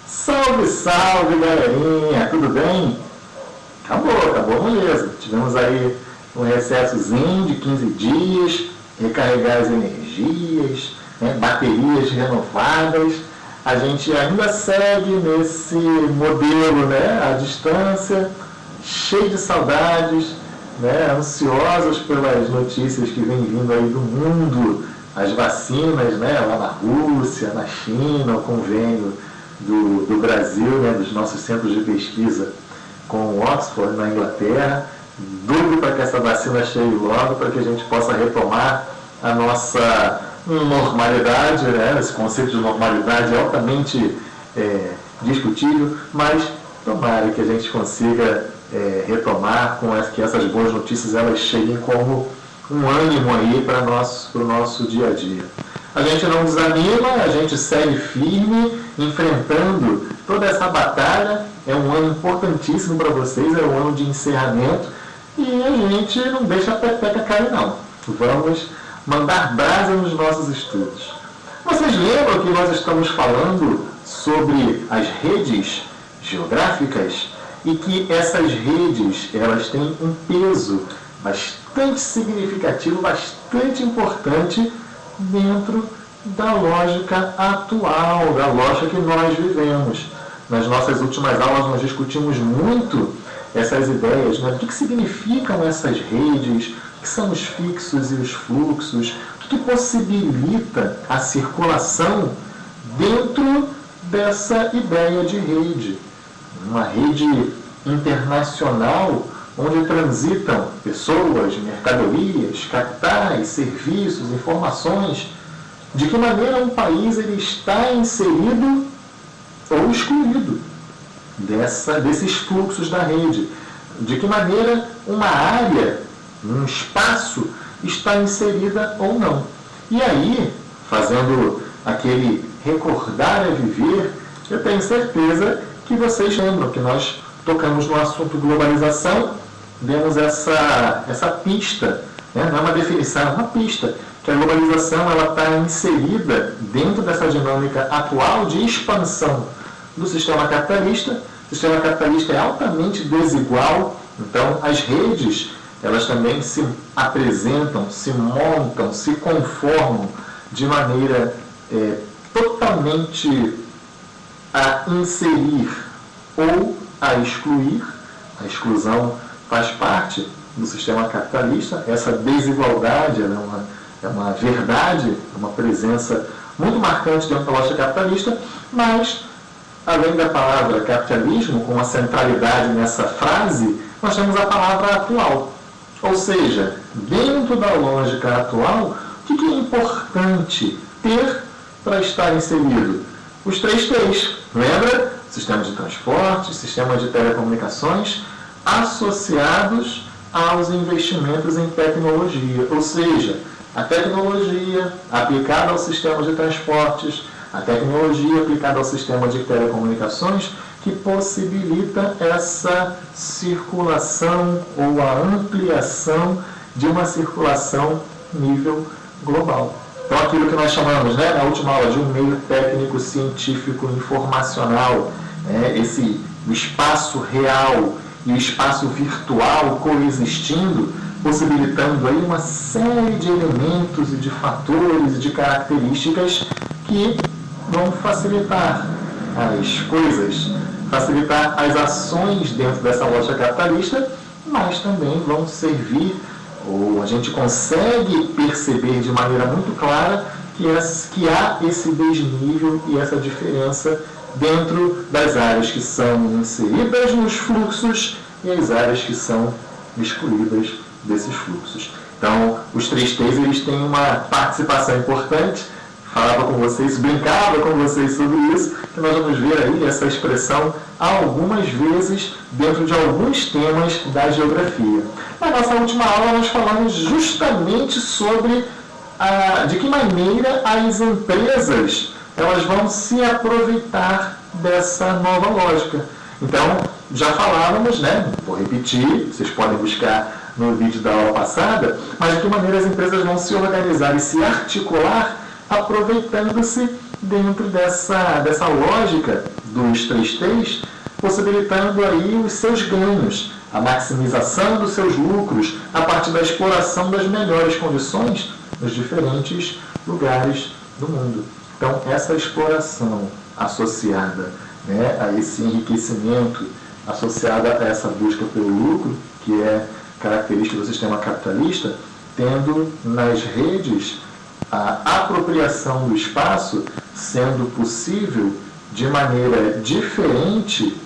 Salve, salve, galerinha! Tudo bem? Acabou, beleza. Tivemos aí um recessozinho de 15 dias, recarregar as energias, né, baterias renovadas. A gente ainda segue nesse modelo, né, à distância, cheio de saudades, né, ansiosos pelas notícias que vem vindo aí do mundo, as vacinas, né, lá na Rússia, na China, o convênio do Brasil, né, dos nossos centros de pesquisa com Oxford, na Inglaterra. Doido para que essa vacina chegue logo, para que a gente possa retomar a nossa normalidade, né? Esse conceito de normalidade é altamente discutível, mas tomara que a gente consiga retomar, que essas boas notícias elas cheguem como um ânimo aí para o nosso dia a dia. A gente não desanima, a gente segue firme, enfrentando toda essa batalha. É um ano importantíssimo para vocês, é um ano de encerramento, e a gente não deixa a pepeca cair não. Vamos mandar brasa nos nossos estudos. Vocês lembram que nós estamos falando sobre as redes geográficas e que essas redes elas têm um peso bastante significativo, bastante importante dentro da lógica atual, da lógica que nós vivemos. Nas nossas últimas aulas nós discutimos muito essas ideias, né? O que significam essas redes, o que são os fixos e os fluxos, o que possibilita a circulação dentro dessa ideia de rede. Uma rede internacional onde transitam pessoas, mercadorias, capitais, serviços, informações. De que maneira um país ele está inserido ou excluído desses fluxos da rede. De que maneira uma área, um espaço, está inserida ou não. E aí, fazendo aquele recordar é viver, eu tenho certeza que vocês lembram que nós tocamos no assunto globalização, demos essa pista, né? Não é uma definição, é uma pista, que a globalização está inserida dentro dessa dinâmica atual de expansão do sistema capitalista. O sistema capitalista é altamente desigual, então as redes elas também se apresentam, se montam, se conformam de maneira totalmente a inserir ou a excluir. A exclusão faz parte do sistema capitalista. Essa desigualdade é uma verdade, é uma presença muito marcante dentro da lógica capitalista, mas, além da palavra capitalismo, com uma centralidade nessa frase, nós temos a palavra atual. Ou seja, dentro da lógica atual, o que é importante ter para estar inserido? Os 3 T's, lembra? Sistema de transporte, sistema de telecomunicações, associados aos investimentos em tecnologia. Ou seja, a tecnologia aplicada ao sistema de transportes, a tecnologia aplicada ao sistema de telecomunicações, que possibilita essa circulação ou a ampliação de uma circulação nível global. Então, aquilo que nós chamamos, né, na última aula, de um meio técnico, científico, informacional, o espaço real e o espaço virtual coexistindo, possibilitando aí uma série de elementos e de fatores e de características que vão facilitar as coisas, facilitar as ações dentro dessa lógica capitalista, mas também vão servir, ou a gente consegue perceber de maneira muito clara que há esse desnível e essa diferença dentro das áreas que são inseridas nos fluxos e as áreas que são excluídas desses fluxos. Então, os 3 T's eles têm uma participação importante. Falava com vocês, brincava com vocês sobre isso, que nós vamos ver aí essa expressão algumas vezes dentro de alguns temas da geografia. Na nossa última aula nós falamos justamente sobre de que maneira as empresas elas vão se aproveitar dessa nova lógica. Então, já falávamos, né? Vou repetir, vocês podem buscar no vídeo da aula passada, mas de que maneira as empresas vão se organizar e se articular aproveitando-se dentro dessa lógica dos 3Ts, possibilitando aí os seus ganhos, a maximização dos seus lucros a partir da exploração das melhores condições nos diferentes lugares do mundo. Então, essa exploração associada, né, a esse enriquecimento, associada a essa busca pelo lucro, que é característica do sistema capitalista, tendo nas redes a apropriação do espaço sendo possível de maneira diferente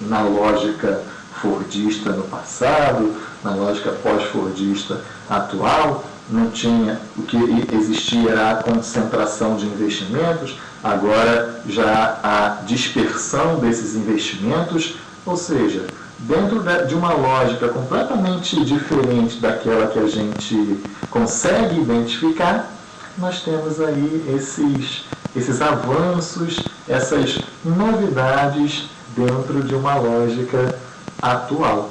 na lógica fordista no passado, na lógica pós-fordista atual. Não tinha, o que existia era a concentração de investimentos, agora já a dispersão desses investimentos, ou seja, dentro de uma lógica completamente diferente daquela que a gente consegue identificar, nós temos aí esses avanços, essas novidades dentro de uma lógica atual.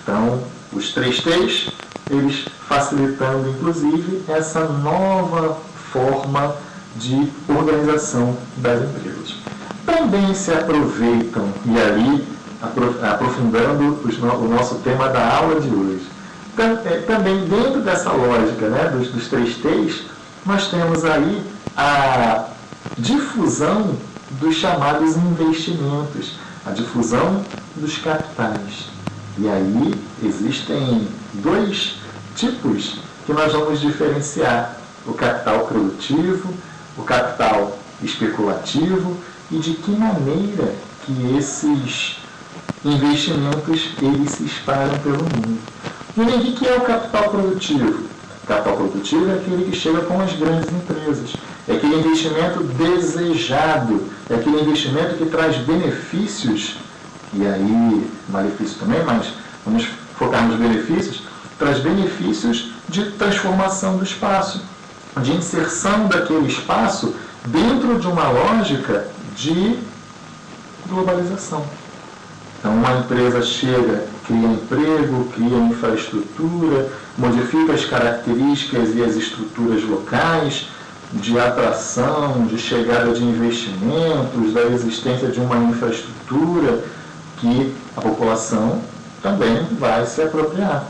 Então, os 3Ts, eles facilitando, inclusive, essa nova forma de organização das empresas. Também se aproveitam, e ali, aprofundando o nosso tema da aula de hoje, também dentro dessa lógica, né, dos 3Ts, nós temos aí a difusão dos chamados investimentos, a difusão dos capitais. E aí existem dois tipos que nós vamos diferenciar: o capital produtivo, o capital especulativo, e de que maneira que esses investimentos eles se espalham pelo mundo. E o que é o capital produtivo? O capital produtivo é aquele que chega com as grandes empresas, é aquele investimento desejado, é aquele investimento que traz benefícios, e aí malefício também, mas vamos focar nos benefícios, traz benefícios de transformação do espaço, de inserção daquele espaço dentro de uma lógica de globalização. Então, uma empresa chega, cria emprego, cria infraestrutura, modifica as características e as estruturas locais de atração, de chegada de investimentos, da existência de uma infraestrutura que a população também vai se apropriar.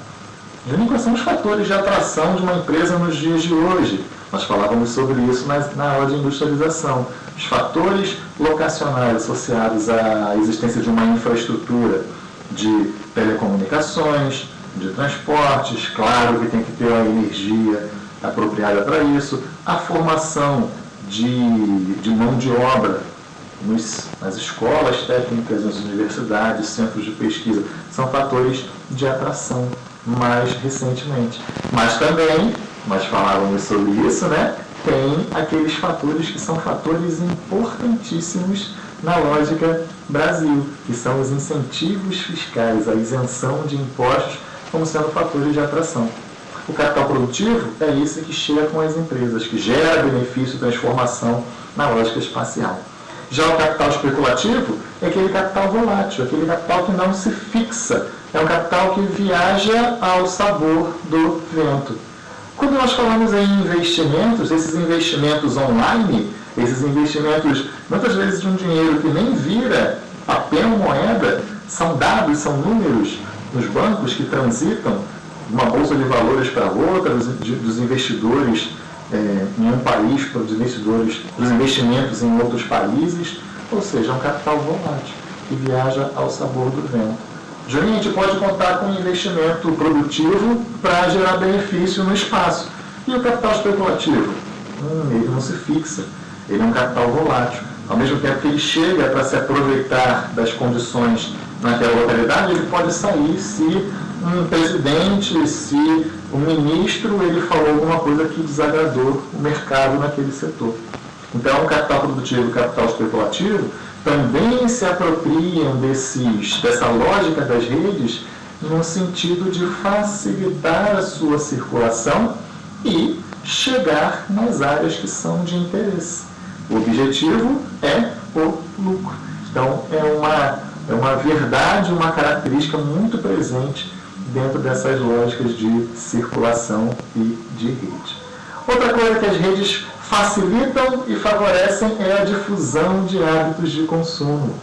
E quais são os fatores de atração de uma empresa nos dias de hoje? Nós falávamos sobre isso na aula de industrialização. Os fatores locacionais associados à existência de uma infraestrutura de telecomunicações, de transportes, claro que tem que ter a energia apropriada para isso, a formação de mão de obra nas escolas técnicas, nas universidades, centros de pesquisa, são fatores de atração mais recentemente. Mas também, nós falávamos sobre isso, né? Tem aqueles fatores que são fatores importantíssimos na lógica Brasil, que são os incentivos fiscais, a isenção de impostos como sendo fatores de atração. O capital produtivo é esse que chega com as empresas, que gera benefício e transformação na lógica espacial. Já o capital especulativo é aquele capital volátil, aquele capital que não se fixa, é um capital que viaja ao sabor do vento. Quando nós falamos em investimentos, esses investimentos online, esses investimentos, muitas vezes de um dinheiro que nem vira papel, moeda, são dados, são números nos bancos que transitam de uma bolsa de valores para outra, dos investidores em um país para os investidores, dos investimentos em outros países, ou seja, é um capital volátil que viaja ao sabor do vento. Juninho, a gente pode contar com um investimento produtivo para gerar benefício no espaço. E o capital especulativo? Ele não se fixa, ele é um capital volátil. Ao mesmo tempo que ele chega para se aproveitar das condições naquela localidade, ele pode sair se um presidente, se um ministro, ele falou alguma coisa que desagradou o mercado naquele setor. Então, o capital produtivo e o capital especulativo também se apropriam dessa lógica das redes no sentido de facilitar a sua circulação e chegar nas áreas que são de interesse. O objetivo é o lucro. Então, é uma verdade, uma característica muito presente dentro dessas lógicas de circulação e de rede. Outra coisa que as redes facilitam e favorecem a difusão de hábitos de consumo.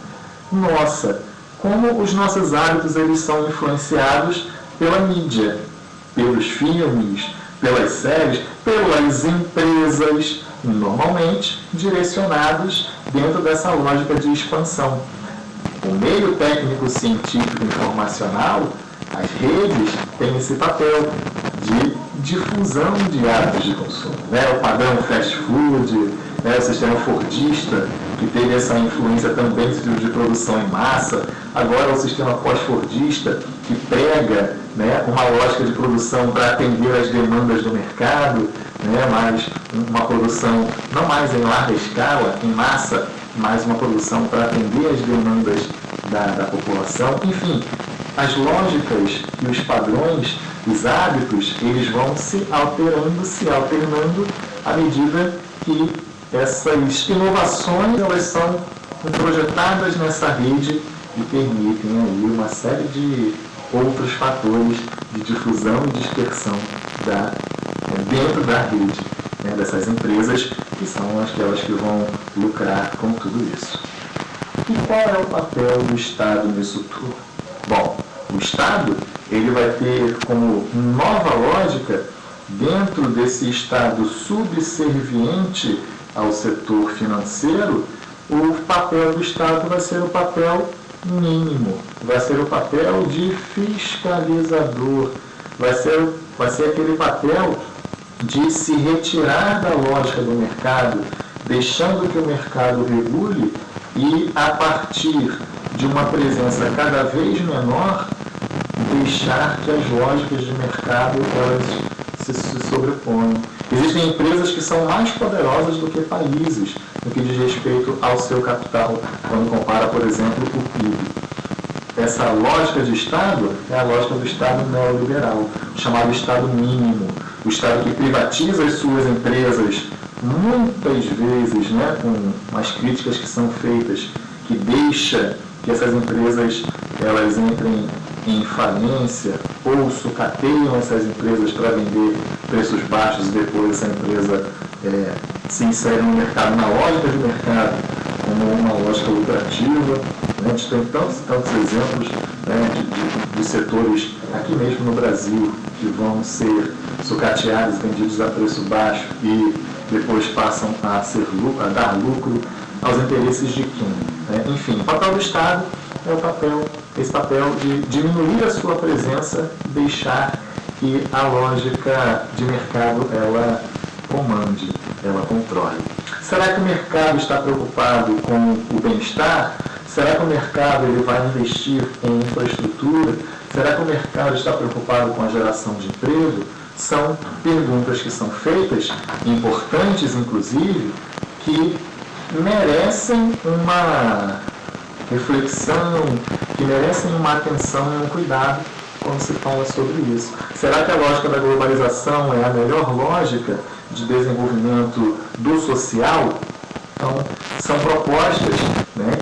Nossa, como os nossos hábitos eles são influenciados pela mídia, pelos filmes, pelas séries, pelas empresas, normalmente direcionados dentro dessa lógica de expansão. O meio técnico científico informacional, as redes, têm esse papel de difusão de hábitos de consumo. O padrão fast food, o sistema fordista, que teve essa influência também de produção em massa. Agora o sistema pós-fordista, que prega uma lógica de produção para atender às demandas do mercado, mas uma produção não mais em larga escala, em massa, mas uma produção para atender às demandas da população. Enfim, as lógicas e os padrões, os hábitos, eles vão se alternando à medida que essas inovações elas são projetadas nessa rede e permitem aí uma série de outros fatores de difusão e dispersão dentro da rede dessas empresas, que são aquelas que vão lucrar com tudo isso. E qual é o papel do Estado nisso tudo? Bom, o Estado ele vai ter como nova lógica, dentro desse Estado subserviente ao setor financeiro, o papel do Estado vai ser o papel mínimo, vai ser o papel de fiscalizador, vai ser aquele papel de se retirar da lógica do mercado, deixando que o mercado regule e, a partir de uma presença cada vez menor, deixar que as lógicas de mercado elas se sobreponham. Existem empresas que são mais poderosas do que países no que diz respeito ao seu capital, quando compara, por exemplo, o PIB. Essa lógica de Estado é a lógica do Estado neoliberal, chamado Estado mínimo. O Estado que privatiza as suas empresas, muitas vezes, com as críticas que são feitas, que deixa que essas empresas elas entrem em falência ou sucateiam essas empresas para vender preços baixos e depois essa empresa se insere no mercado, na lógica de mercado, como uma lógica lucrativa. A gente tem tantos exemplos de setores aqui mesmo no Brasil que vão ser sucateados, vendidos a preço baixo e depois passam a dar lucro aos interesses de quem? Enfim, o papel do Estado é esse papel de diminuir a sua presença, deixar que a lógica de mercado ela comande, ela controle. Será que o mercado está preocupado com o bem-estar? Será que o mercado ele vai investir em infraestrutura? Será que o mercado está preocupado com a geração de emprego? São perguntas que são feitas, importantes inclusive, que merecem uma reflexão, que merecem uma atenção e um cuidado quando se fala sobre isso. Será que a lógica da globalização é a melhor lógica de desenvolvimento do social? Então, são propostas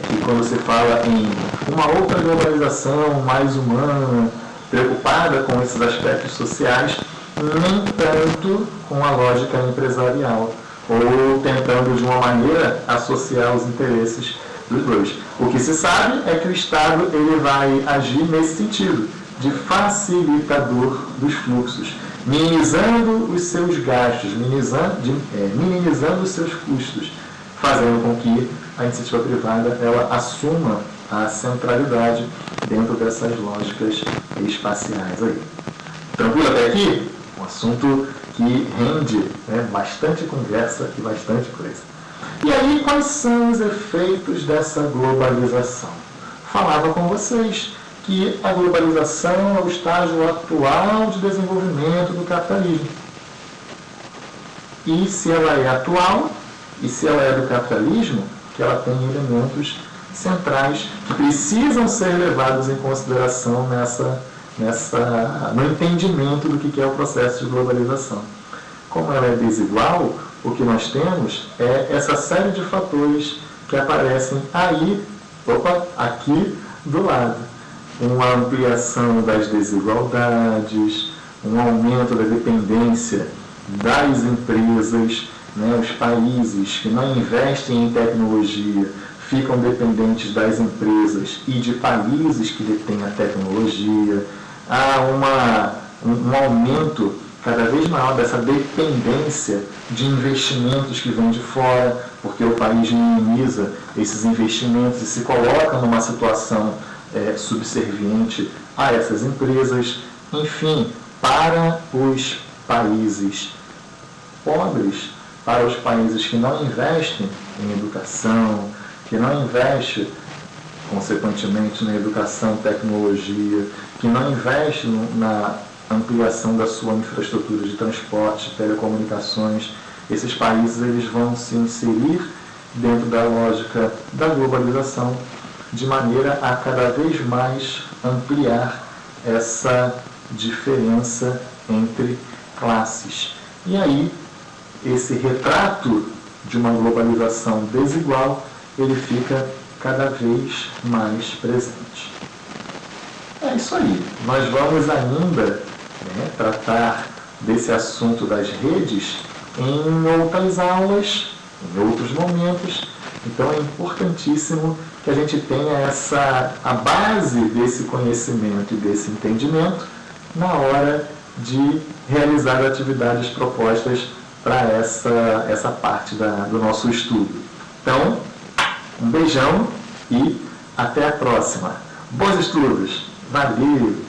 que quando se fala em uma outra globalização mais humana, preocupada com esses aspectos sociais, nem tanto com a lógica empresarial, ou tentando de uma maneira associar os interesses dos dois. O que se sabe é que o Estado ele vai agir nesse sentido, de facilitador dos fluxos, minimizando os seus gastos, minimizando os seus custos, fazendo com que a iniciativa privada ela assuma a centralidade dentro dessas lógicas espaciais aí. Tranquilo até aqui? Um assunto que rende bastante conversa e bastante coisa. E aí, quais são os efeitos dessa globalização? Falava com vocês que a globalização é o estágio atual de desenvolvimento do capitalismo. E se ela é atual, e se ela é do capitalismo, que ela tem elementos centrais que precisam ser levados em consideração no entendimento do que é o processo de globalização. Como ela é desigual, o que nós temos é essa série de fatores que aparecem aqui do lado. Uma ampliação das desigualdades, um aumento da dependência das empresas, né, os países que não investem em tecnologia ficam dependentes das empresas e de países que detêm a tecnologia. Há um aumento cada vez maior dessa dependência de investimentos que vêm de fora, porque o país minimiza esses investimentos e se coloca numa situação subserviente a essas empresas. Enfim, para os países pobres, para os países que não investem em educação, que não investem, consequentemente, na educação, tecnologia, que não investem na ampliação da sua infraestrutura de transporte, telecomunicações, esses países eles vão se inserir dentro da lógica da globalização, de maneira a cada vez mais ampliar essa diferença entre classes. E aí, esse retrato de uma globalização desigual, ele fica cada vez mais presente. É isso aí. Nós vamos ainda tratar desse assunto das redes em outras aulas, em outros momentos. Então é importantíssimo que a gente tenha a base desse conhecimento e desse entendimento na hora de realizar atividades propostas para essa parte do nosso estudo. Então, um beijão e até a próxima. Bons estudos! Valeu!